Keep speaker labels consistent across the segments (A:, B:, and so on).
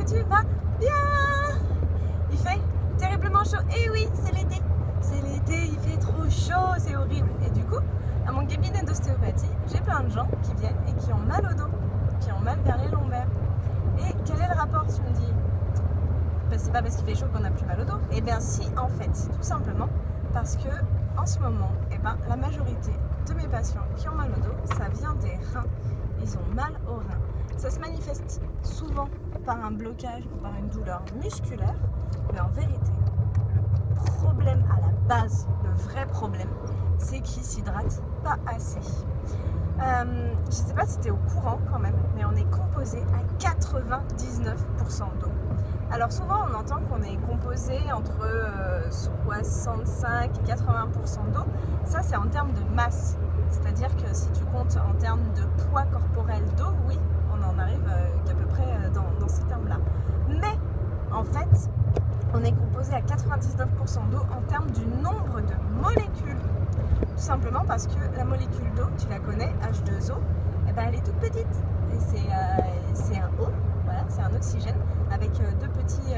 A: tu vas bien? Il fait terriblement chaud. Et oui, c'est l'été. C'est l'été, il fait trop chaud, c'est horrible. Et du coup, à mon cabinet d'ostéopathie, j'ai plein de gens qui viennent et qui ont mal au dos, qui ont mal vers les lombaires. Et quel est le rapport, tu me dis? Ben, c'est pas parce qu'il fait chaud qu'on a plus mal au dos. Eh bien si, en fait, tout simplement parce que en ce moment, la majorité de mes patients qui ont mal au dos, ça vient des reins. Ils ont mal aux reins. Ça se manifeste souvent par un blocage ou par une douleur musculaire, mais en vérité, le problème à la base, le vrai problème, c'est qu'ils s'hydratent pas assez. Je sais pas si tu es au courant quand même, mais on est composé à 99% d'eau. Alors souvent on entend qu'on est composé entre 65 et 80% d'eau. Ça c'est en termes de masse. C'est-à-dire que si tu comptes en termes de poids corporel d'eau, oui, on en arrive qu'à peu près dans ces termes-là. Mais en fait, on est composé à 99% d'eau en termes du nombre de molécules. Tout simplement parce que la molécule d'eau, tu la connais, H2O, elle est toute petite. Et c'est un O, voilà, c'est un oxygène avec deux petits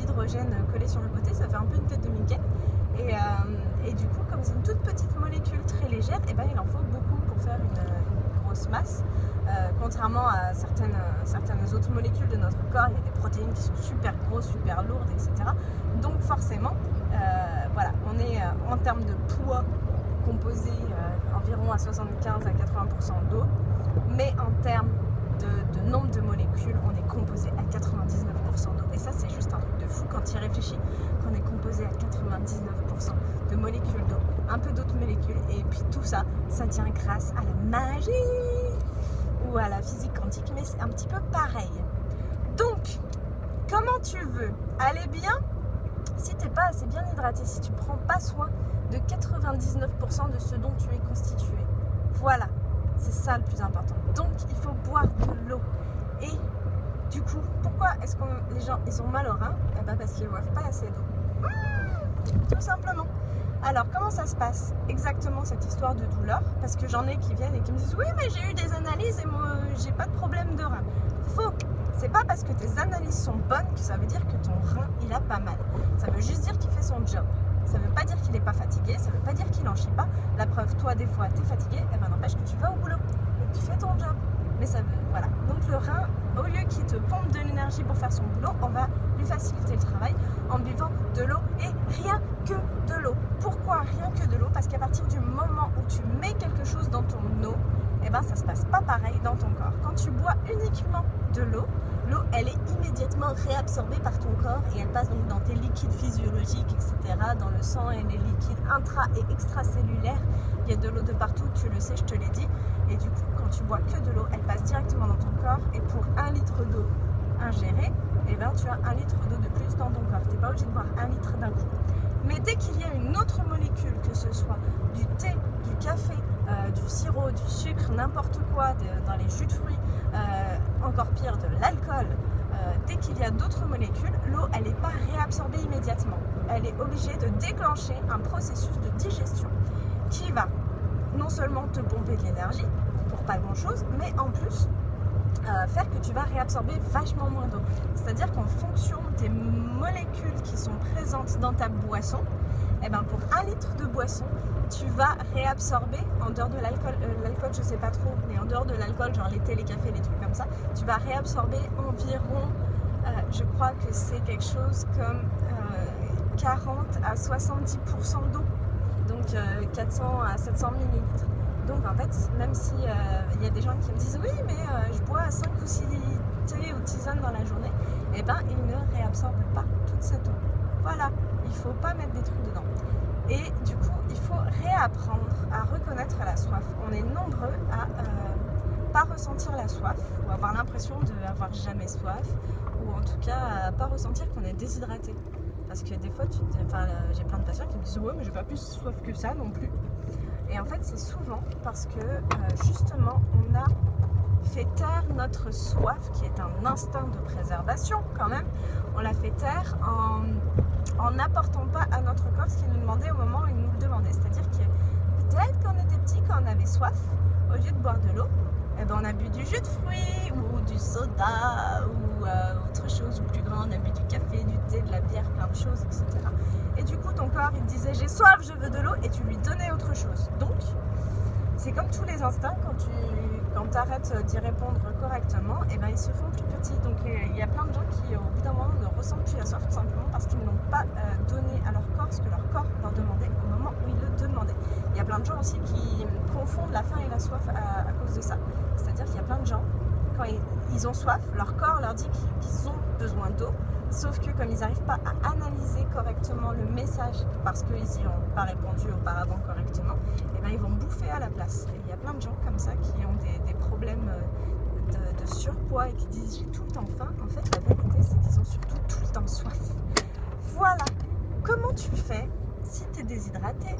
A: hydrogènes collés sur le côté. Ça fait un peu une tête de Mickey. Et du coup, comme c'est une toute petite molécule très légère, il en faut beaucoup pour faire une grosse masse. Contrairement à certaines autres molécules de notre corps, il y a des protéines qui sont super grosses, super lourdes, etc. Donc forcément, on est en termes de poids composé environ à 75 à 80% d'eau, mais en termes de nombre de molécules, on est composé à 99% d'eau. Et ça, c'est juste un truc de fou quand tu y réfléchis, qu'on est composé à 99% de molécules d'eau, un peu d'autres molécules, et puis tout ça, ça tient grâce à la magie ou à la physique quantique, mais c'est un petit peu pareil. Donc, comment tu veux aller bien si tu n'es pas assez bien hydraté, si tu ne prends pas soin de 99% de ce dont tu es constitué? Voilà, c'est ça le plus important. Donc, il faut boire de l'eau. Et du coup, pourquoi est-ce que les gens ils ont mal aux reins? Parce qu'ils ne boivent pas assez d'eau. Tout simplement. Alors, comment ça se passe exactement cette histoire de douleur? Parce que j'en ai qui viennent et qui me disent oui, mais j'ai eu des analyses et moi, j'ai pas de problème de rein. Faux. C'est pas parce que tes analyses sont bonnes que ça veut dire que ton rein il a pas mal. Ça veut juste dire qu'il fait son job. Ça veut pas dire qu'il est pas fatigué, ça veut pas dire qu'il en chie pas. La preuve, toi des fois t'es fatigué, n'empêche que tu vas au boulot et que tu fais ton job. Mais ça veut, voilà. Donc le rein, au lieu qu'il te pompe de l'énergie pour faire son boulot, on va lui faciliter le travail en buvant de l'eau et rien que de l'eau. Pourquoi rien que de l'eau? Parce qu'à partir du moment où tu mets quelque chose dans ton eau, ça se passe pas pareil dans ton corps. Quand tu bois uniquement de l'eau, l'eau elle est immédiatement réabsorbée par ton corps et elle passe donc dans tes liquides physiologiques, etc., dans le sang et les liquides intra- et extracellulaires. Il y a de l'eau de partout, tu le sais, je te l'ai dit. Et du coup, quand tu bois que de l'eau, elle passe directement dans ton corps et pour 1 litre d'eau ingérée, tu as 1 litre d'eau de plus dans ton corps. Tu n'es pas obligé de boire 1 litre d'un coup. Mais dès qu'il y a une autre molécule, que ce soit du thé, du café, du sirop, du sucre, n'importe quoi, dans les jus de fruits, encore pire de l'alcool, dès qu'il y a d'autres molécules, l'eau elle n'est pas réabsorbée immédiatement. Elle est obligée de déclencher un processus de digestion qui va non seulement te pomper de l'énergie pour pas grand chose, mais en plus faire que tu vas réabsorber vachement moins d'eau. C'est-à-dire qu'en fonction des molécules qui sont présentes dans ta boisson, pour 1 litre de boisson, tu vas réabsorber, en dehors de l'alcool, l'alcool je sais pas trop, mais en dehors de l'alcool, genre les thés, les cafés, les trucs comme ça, tu vas réabsorber environ, je crois que c'est quelque chose comme 40 à 70% d'eau, donc 400 à 700 millilitres. Donc en fait, même si y a des gens qui me disent oui, mais je bois 5 ou 6 thés ou tisanes dans la journée, ils ne réabsorbent pas toute cette eau. Voilà, il ne faut pas mettre des trucs dedans. Et du coup, il faut réapprendre à reconnaître la soif. On est nombreux à pas ressentir la soif ou avoir l'impression d'avoir jamais soif ou en tout cas à pas ressentir qu'on est déshydraté. Parce que des fois, j'ai plein de patients qui me disent ouais, mais j'ai pas plus soif que ça non plus. Et en fait, c'est souvent parce que justement, on a fait taire notre soif, qui est un instinct de préservation quand même. On l'a fait taire en n'apportant pas à notre corps ce qu'il nous demandait au moment où il nous le demandait. C'est-à-dire que peut-être quand on était petit, quand on avait soif, au lieu de boire de l'eau, on a bu du jus de fruits ou du soda ou autre chose, ou plus corps il te disait j'ai soif, je veux de l'eau et tu lui donnais autre chose. Donc c'est comme tous les instincts, quand tu arrêtes d'y répondre correctement, et ben ils se font plus petits. Donc il y a plein de gens qui au bout d'un moment ne ressentent plus la soif tout simplement parce qu'ils n'ont pas donné à leur corps ce que leur corps leur demandait au moment où ils le demandaient. Il y a plein de gens aussi qui confondent la faim et la soif à cause de ça. C'est-à-dire qu'il y a plein de gens, quand ils ont soif, leur corps leur dit qu'ils ont besoin d'eau. Sauf que comme ils n'arrivent pas à analyser correctement le message parce qu'ils n'y ont pas répondu auparavant correctement, et ben ils vont bouffer à la place. Et il y a plein de gens comme ça qui ont des problèmes de surpoids et qui disent j'ai tout le temps faim. En fait, la vérité, c'est qu'ils ont surtout tout le temps soif. Voilà. Comment tu fais si tu es déshydraté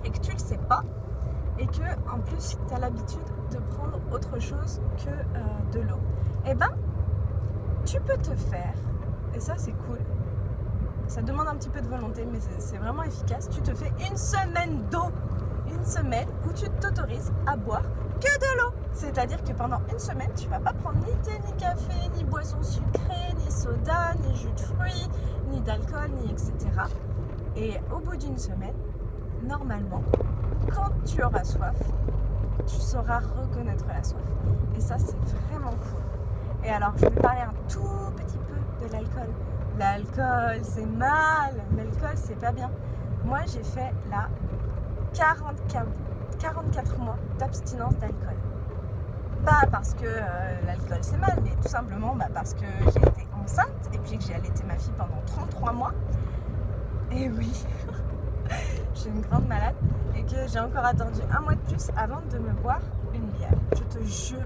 A: et que tu ne le sais pas et que en plus tu as l'habitude de prendre autre chose que de l'eau? Eh ben, tu peux te faire, et ça c'est cool, ça demande un petit peu de volonté mais c'est vraiment efficace, tu te fais une semaine d'eau, une semaine où tu t'autorises à boire que de l'eau. C'est-à-dire que pendant une semaine tu vas pas prendre ni thé, ni café, ni boisson sucrée, ni soda, ni jus de fruits, ni d'alcool, ni etc. Et au bout d'une semaine, normalement, quand tu auras soif, tu sauras reconnaître la soif. Et ça c'est vraiment cool. Et alors, je vais parler un tout petit peu de l'alcool. L'alcool, c'est mal. L'alcool, c'est pas bien. Moi, j'ai fait là 44 mois d'abstinence d'alcool. Pas parce que l'alcool, c'est mal, mais tout simplement parce que j'ai été enceinte et puis que j'ai allaité ma fille pendant 33 mois. Et oui, je suis une grande malade et que j'ai encore attendu un mois de plus avant de me boire une bière. Je te jure.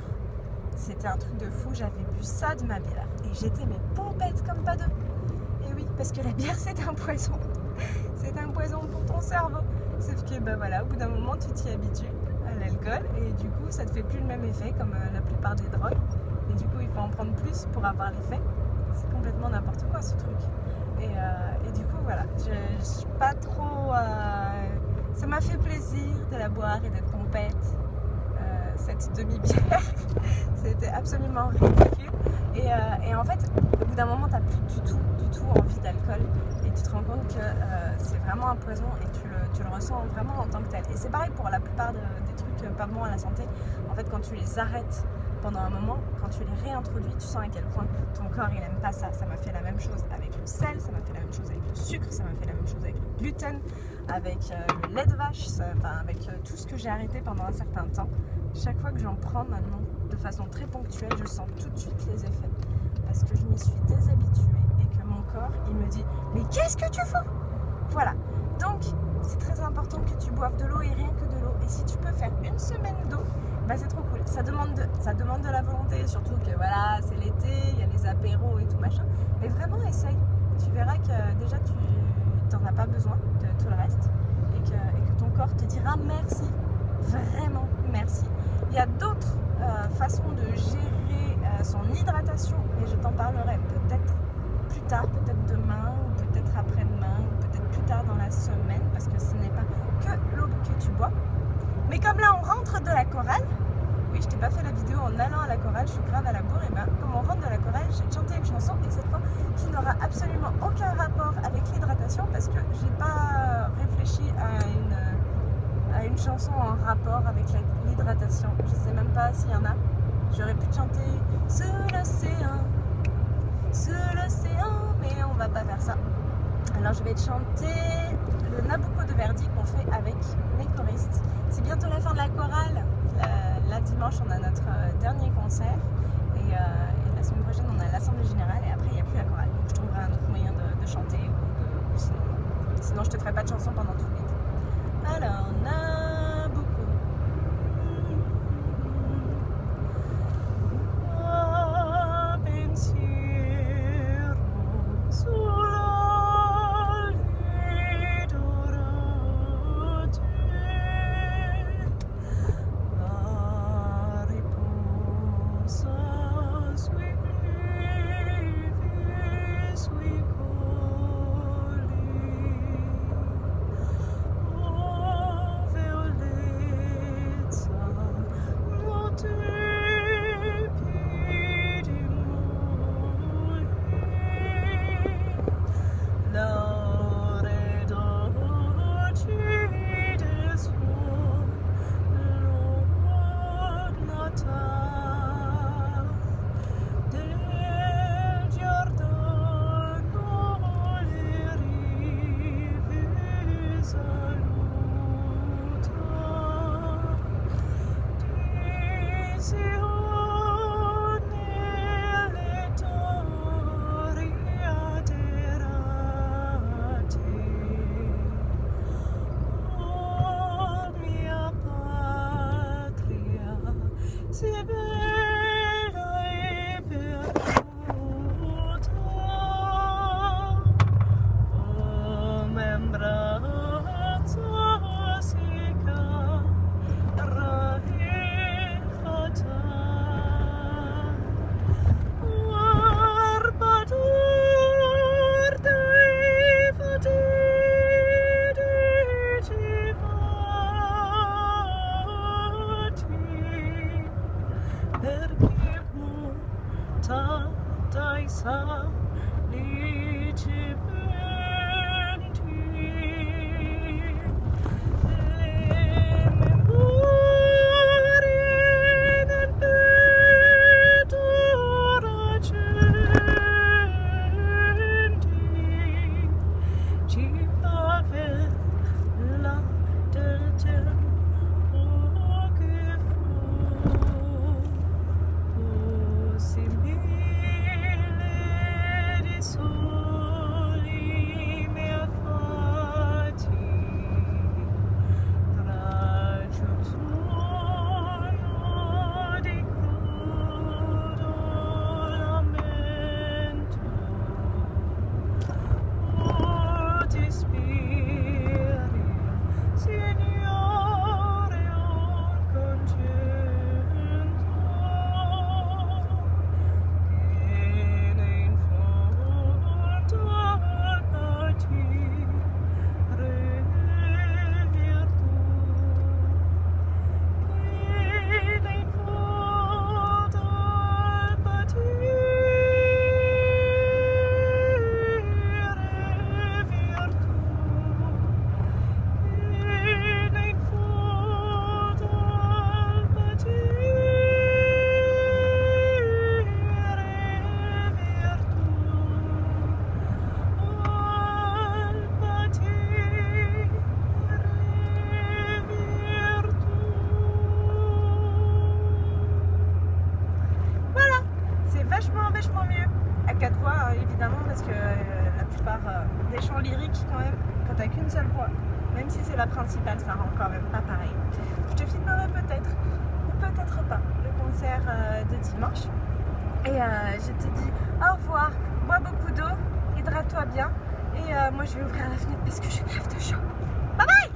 A: C'était un truc de fou, j'avais bu ça de ma bière et j'étais mes pompettes comme pas deux. Et oui, parce que la bière c'est un poison. C'est un poison pour ton cerveau. Sauf que voilà, au bout d'un moment tu t'y habitues à l'alcool et du coup ça te fait plus le même effet comme la plupart des drogues. Et du coup il faut en prendre plus pour avoir l'effet. C'est complètement n'importe quoi ce truc. Et du coup voilà, je suis pas trop... ça m'a fait plaisir de la boire et d'être pompette. Cette demi-bière, c'était absolument ridicule et en fait au bout d'un moment t'as plus du tout envie d'alcool et tu te rends compte que c'est vraiment un poison et tu le ressens vraiment en tant que tel. Et c'est pareil pour la plupart des trucs pas bons à la santé. En fait quand tu les arrêtes pendant un moment, quand tu les réintroduis, tu sens à quel point ton corps il aime pas ça. Ça m'a fait la même chose avec le sel, ça m'a fait la même chose avec le sucre, ça m'a fait la même chose avec le gluten, avec le lait de vache, avec tout ce que j'ai arrêté pendant un certain temps. Chaque fois que j'en prends maintenant, de façon très ponctuelle, je sens tout de suite les effets. Parce que je m'y suis déshabituée et que mon corps, il me dit « Mais qu'est-ce que tu fous ?» Voilà. Donc, c'est très important que tu boives de l'eau et rien que de l'eau. Et si tu peux faire une semaine d'eau, c'est trop cool. Ça demande de la volonté, surtout que voilà, c'est l'été, il y a les apéros et tout machin. Mais vraiment, essaye. Tu verras que déjà, tu n'en as pas besoin de tout le reste. Et que ton corps te dira merci. Vraiment merci. Il y a d'autres façons de gérer son hydratation, mais je t'en parlerai peut-être plus tard, peut-être demain, ou peut-être après-demain, ou peut-être plus tard dans la semaine, parce que ce n'est pas que l'eau que tu bois. Mais comme là on rentre de la chorale, oui je t'ai pas fait la vidéo en allant à la chorale, je suis grave à la bourre, et comme on rentre de la chorale, j'ai chanté une chanson, et cette fois qui n'aura absolument aucun rapport avec l'hydratation, parce que j'ai pas réfléchi à une chanson en rapport avec l'hydratation. Je sais même pas s'il y en a. J'aurais pu chanter sous l'océan, mais on va pas faire ça. Alors je vais te chanter le Nabucco de Verdi qu'on fait avec mes choristes. C'est bientôt la fin de la chorale. Là dimanche on a notre dernier concert et la semaine prochaine on a l'assemblée générale et après il n'y a plus la chorale. Donc je trouverai un autre moyen de chanter ou sinon je te ferai pas de chanson pendant tout l'été. Alors, Nabucco. Pensiero sulla litorale, la riposa sui clivi, sui colli. dai salici venti, le memorie del petto recenti ci favella del tempo che fu, simile di soli mi affatti, traccio un suono di crudo lamento. Oh, ti ispiri, Signore, un concento che ne in fondo a patire virtù, che ne in fondo a patire virtù, che ne in fondo a patire Voilà, c'est vachement mieux à 4 voix évidemment, parce que la plupart des chants lyriques quand même, quand t'as qu'une seule voix, même si c'est la principale, ça rend quand même pas pareil. Je te filmerai peut-être ou peut-être pas le concert de dimanche, et je te dis au revoir, bois beaucoup d'eau, hydrate-toi bien, et moi je vais ouvrir la fenêtre parce que je crève de chaud. Bye bye.